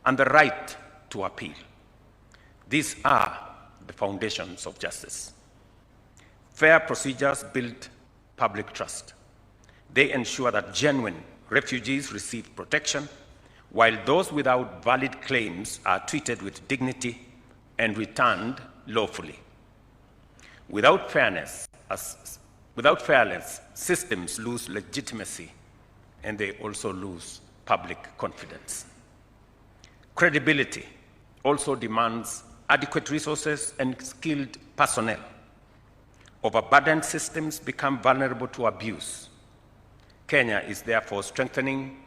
and the right to appeal. These are the foundations of justice. Fair procedures build public trust. They ensure that genuine refugees receive protection, while those without valid claims are treated with dignity and returned lawfully. Without fairness, systems lose legitimacy and they also lose public confidence. Credibility also demands adequate resources and skilled personnel. Overburdened systems become vulnerable to abuse. Kenya is therefore strengthening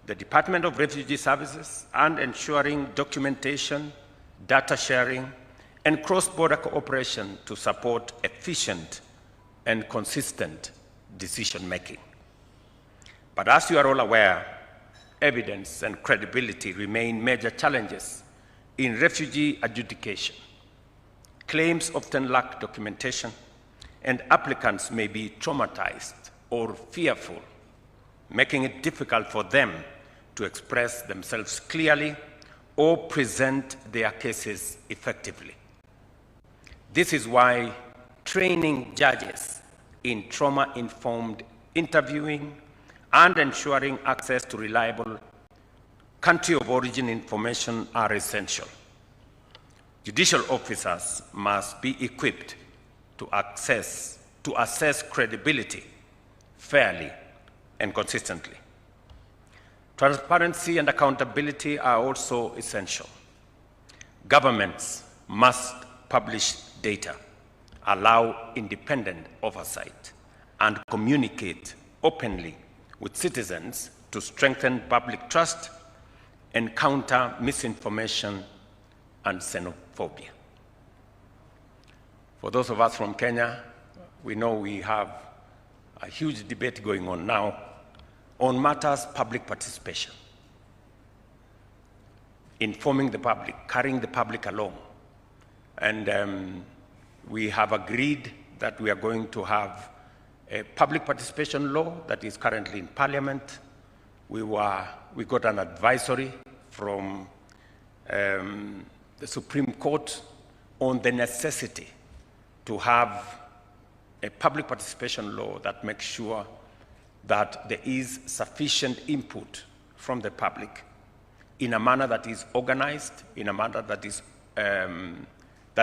the Department of Refugee Services and ensuring documentation, data sharing, and cross-border cooperation to support efficient and consistent decision-making. But as you are all aware, evidence and credibility remain major challenges in refugee adjudication. Claims often lack documentation, and applicants may be traumatized or fearful, making it difficult for them to express themselves clearly or present their cases effectively. This is why training judges in trauma-informed interviewing and ensuring access to reliable country of origin information are essential. Judicial officers must be equipped to assess credibility fairly and consistently. Transparency and accountability are also essential. Governments must publish data, allow independent oversight, and communicate openly with citizens to strengthen public trust and counter misinformation and xenophobia. For those of us from Kenya, we know we have a huge debate going on now on matters public participation, informing the public, carrying the public along. And we have agreed that we are going to have a public participation law that is currently in Parliament. We got an advisory from the Supreme Court on the necessity to have a public participation law that makes sure that there is sufficient input from the public in a manner that is organized, in a manner that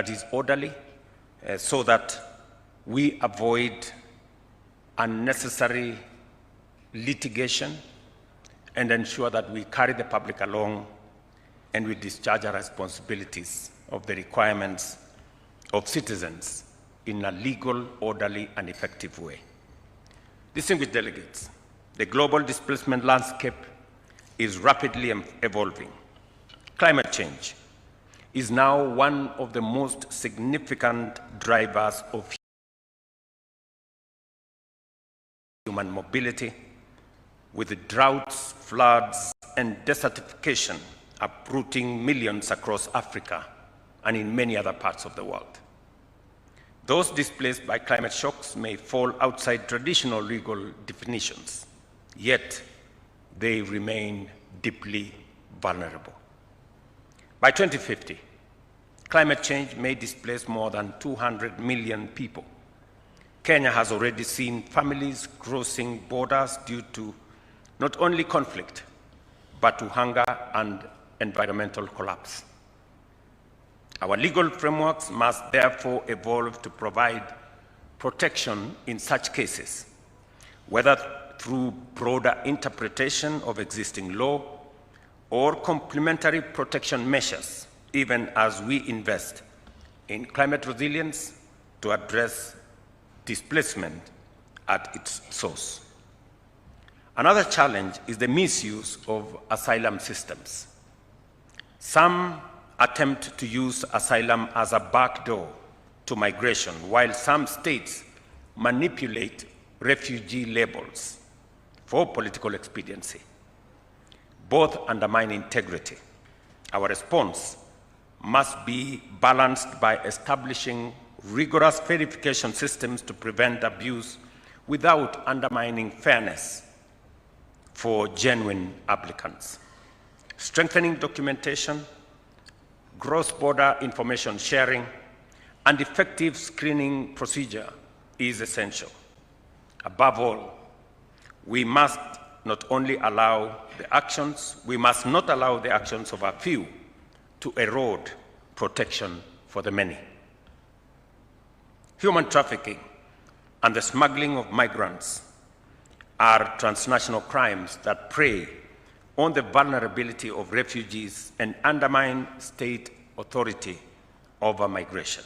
is orderly, so that we avoid unnecessary litigation and ensure that we carry the public along and we discharge our responsibilities of the requirements of citizens in a legal, orderly, and effective way. Distinguished delegates, the global displacement landscape is rapidly evolving. Climate change is now one of the most significant drivers of human mobility, with droughts, floods, and desertification uprooting millions across Africa and in many other parts of the world. Those displaced by climate shocks may fall outside traditional legal definitions, yet they remain deeply vulnerable. By 2050, climate change may displace more than 200 million people. Kenya has already seen families crossing borders due to not only conflict, but to hunger and environmental collapse. Our legal frameworks must therefore evolve to provide protection in such cases, whether through broader interpretation of existing law or complementary protection measures, even as we invest in climate resilience to address displacement at its source. Another challenge is the misuse of asylum systems. Some attempt to use asylum as a backdoor to migration, while some states manipulate refugee labels for political expediency. Both undermine integrity. Our response must be balanced by establishing rigorous verification systems to prevent abuse without undermining fairness for genuine applicants. Strengthening documentation, cross-border information sharing, and effective screening procedure is essential. Above all, we must not allow the actions of a few to erode protection for the many. Human trafficking and the smuggling of migrants are transnational crimes that prey on the vulnerability of refugees and undermine state authority over migration.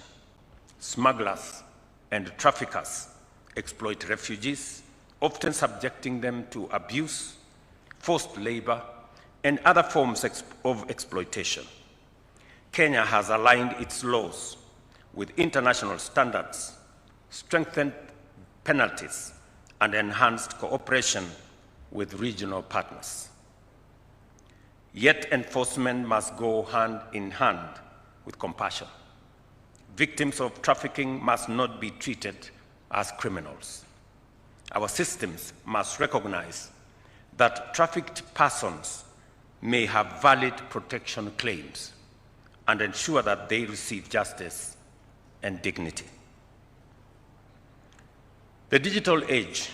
Smugglers and traffickers exploit refugees, often subjecting them to abuse, forced labor, and other forms of exploitation. Kenya has aligned its laws with international standards, strengthened penalties, and enhanced cooperation with regional partners. Yet enforcement must go hand in hand with compassion. Victims of trafficking must not be treated as criminals. Our systems must recognize that trafficked persons may have valid protection claims and ensure that they receive justice and dignity. The digital age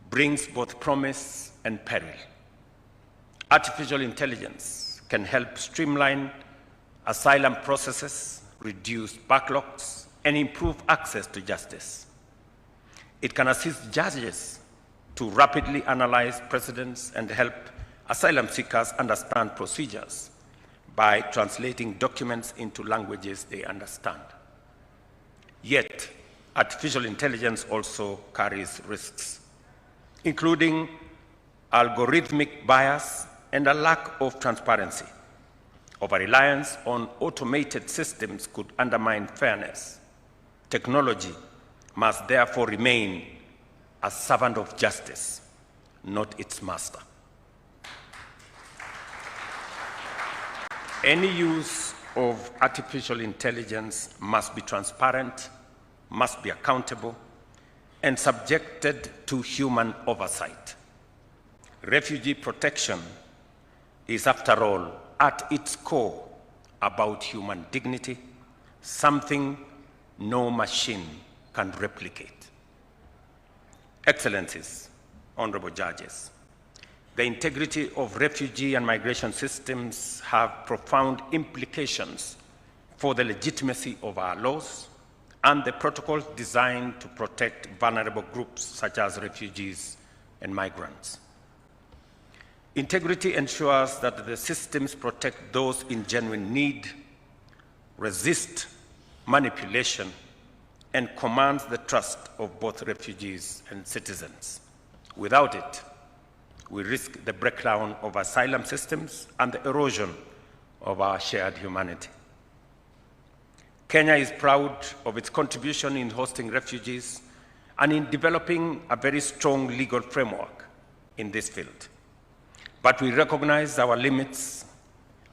brings both promise and peril. Artificial intelligence can help streamline asylum processes, reduce backlogs, and improve access to justice. It can assist judges to rapidly analyze precedents and help asylum seekers understand procedures by translating documents into languages they understand. Yet, artificial intelligence also carries risks, including algorithmic bias and a lack of transparency. Over-reliance on automated systems could undermine fairness. Technology must therefore remain a servant of justice, not its master. Any use of artificial intelligence must be transparent, must be accountable, and subjected to human oversight. Refugee protection is, after all, at its core about human dignity, something no machine can replicate. Excellencies, honorable judges, the integrity of refugee and migration systems have profound implications for the legitimacy of our laws and the protocols designed to protect vulnerable groups such as refugees and migrants. Integrity ensures that the systems protect those in genuine need, resist manipulation, and commands the trust of both refugees and citizens. Without it, we risk the breakdown of asylum systems and the erosion of our shared humanity. Kenya is proud of its contribution in hosting refugees and in developing a very strong legal framework in this field. But we recognize our limits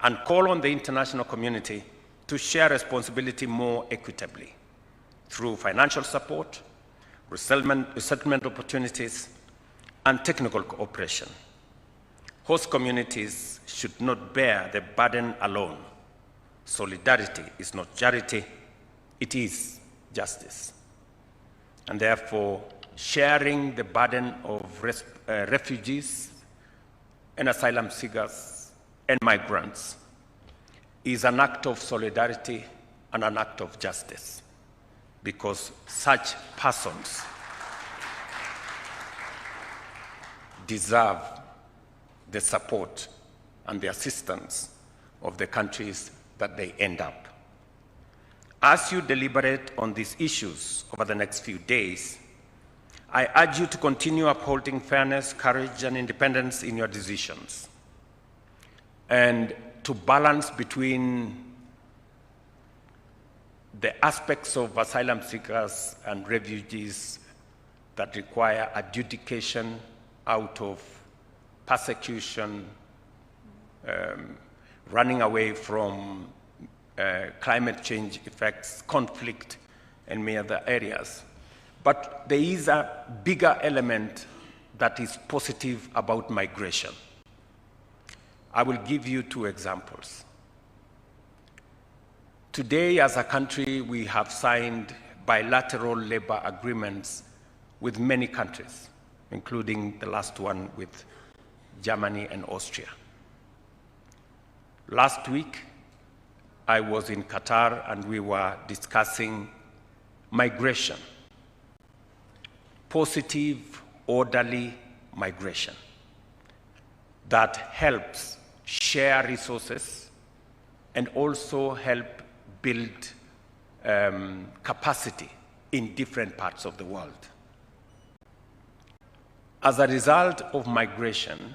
and call on the international community to share responsibility more equitably through financial support, resettlement opportunities, and technical cooperation. Host communities should not bear the burden alone. Solidarity is not charity, it is justice. And therefore, sharing the burden of refugees and asylum seekers and migrants is an act of solidarity and an act of justice, because such persons deserve the support and the assistance of the countries that they end up. As you deliberate on these issues over the next few days, I urge you to continue upholding fairness, courage, and independence in your decisions, and to balance between the aspects of asylum seekers and refugees that require adjudication out of persecution, running away from climate change effects, conflict, and many other areas. But there is a bigger element that is positive about migration. I will give you two examples. Today, as a country, we have signed bilateral labor agreements with many countries, including the last one with Germany and Austria. Last week, I was in Qatar and we were discussing migration, positive, orderly migration that helps share resources and also help build capacity in different parts of the world. As a result of migration,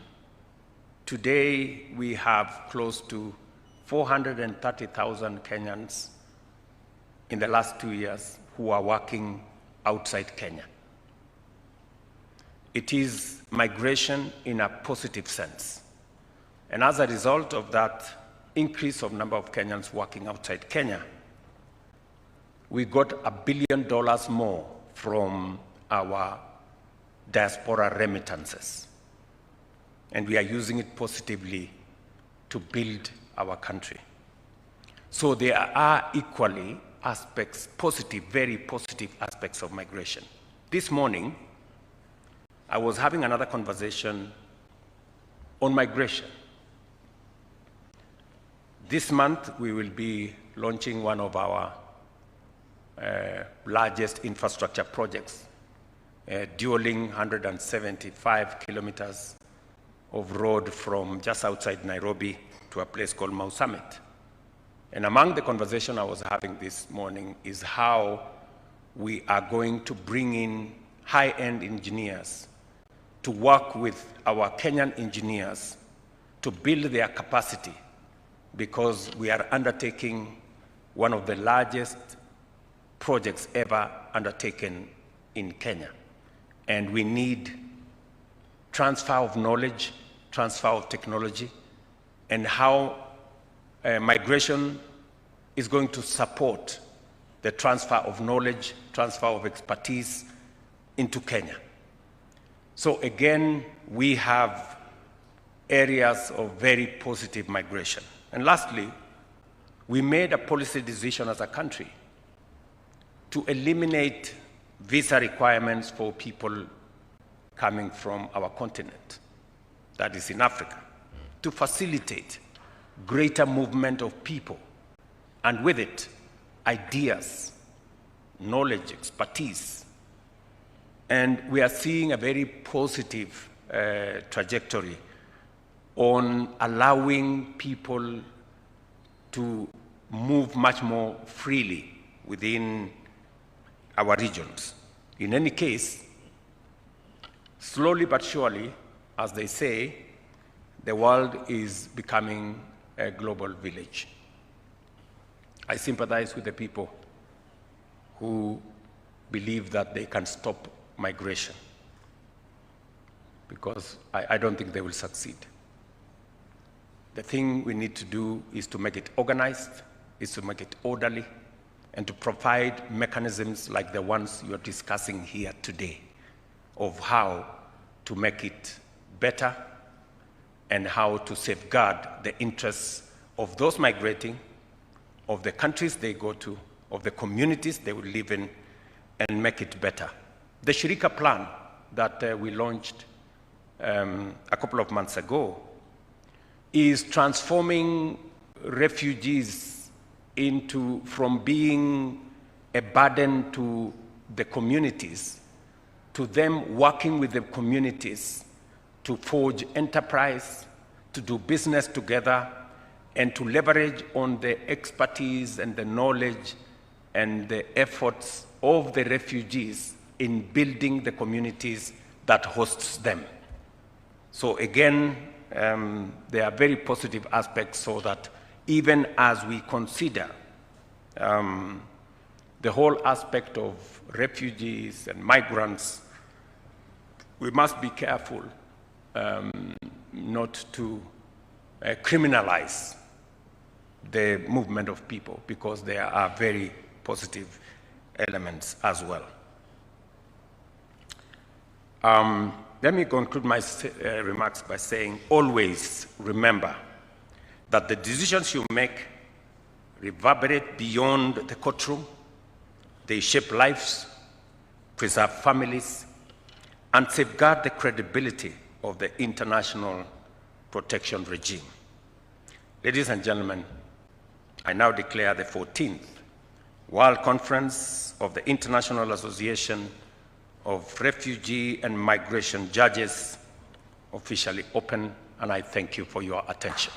today we have close to 430,000 Kenyans in the last 2 years who are working outside Kenya. It is migration in a positive sense. And as a result of that increase of number of Kenyans working outside Kenya, we got $1 billion more from our diaspora remittances. And we are using it positively to build our country. So there are equally aspects, positive, very positive aspects of migration. This morning, I was having another conversation on migration. This month, we will be launching one of our largest infrastructure projects, dueling 175 kilometers of road from just outside Nairobi to a place called Mau Summit. And among the conversation I was having this morning is how we are going to bring in high-end engineers to work with our Kenyan engineers to build their capacity, because we are undertaking one of the largest projects ever undertaken in Kenya. And we need transfer of knowledge, transfer of technology, and how migration is going to support the transfer of knowledge, transfer of expertise into Kenya. So again, we have areas of very positive migration. And lastly, we made a policy decision as a country to eliminate visa requirements for people coming from our continent, that is in Africa, to facilitate greater movement of people, and with it, ideas, knowledge, expertise. And we are seeing a very positive trajectory on allowing people to move much more freely within our regions. In any case, slowly but surely, as they say, the world is becoming a global village. I sympathize with the people who believe that they can stop migration, because I don't think they will succeed. The thing we need to do is to make it organized, is to make it orderly, and to provide mechanisms like the ones you're discussing here today of how to make it better and how to safeguard the interests of those migrating, of the countries they go to, of the communities they will live in, and make it better. The Shirika plan that we launched a couple of months ago is transforming refugees from being a burden to the communities, to them working with the communities to forge enterprise, to do business together, and to leverage on the expertise and the knowledge and the efforts of the refugees in building the communities that hosts them. So again, there are very positive aspects, so that even as we consider the whole aspect of refugees and migrants, we must be careful not to criminalize the movement of people, because there are very positive elements as well. Let me conclude my remarks by saying, always remember that the decisions you make reverberate beyond the courtroom. They shape lives, preserve families, and safeguard the credibility of the international protection regime. Ladies and gentlemen, I now declare the 14th World Conference of the International Association of Refugee and Migration Judges officially open, and I thank you for your attention.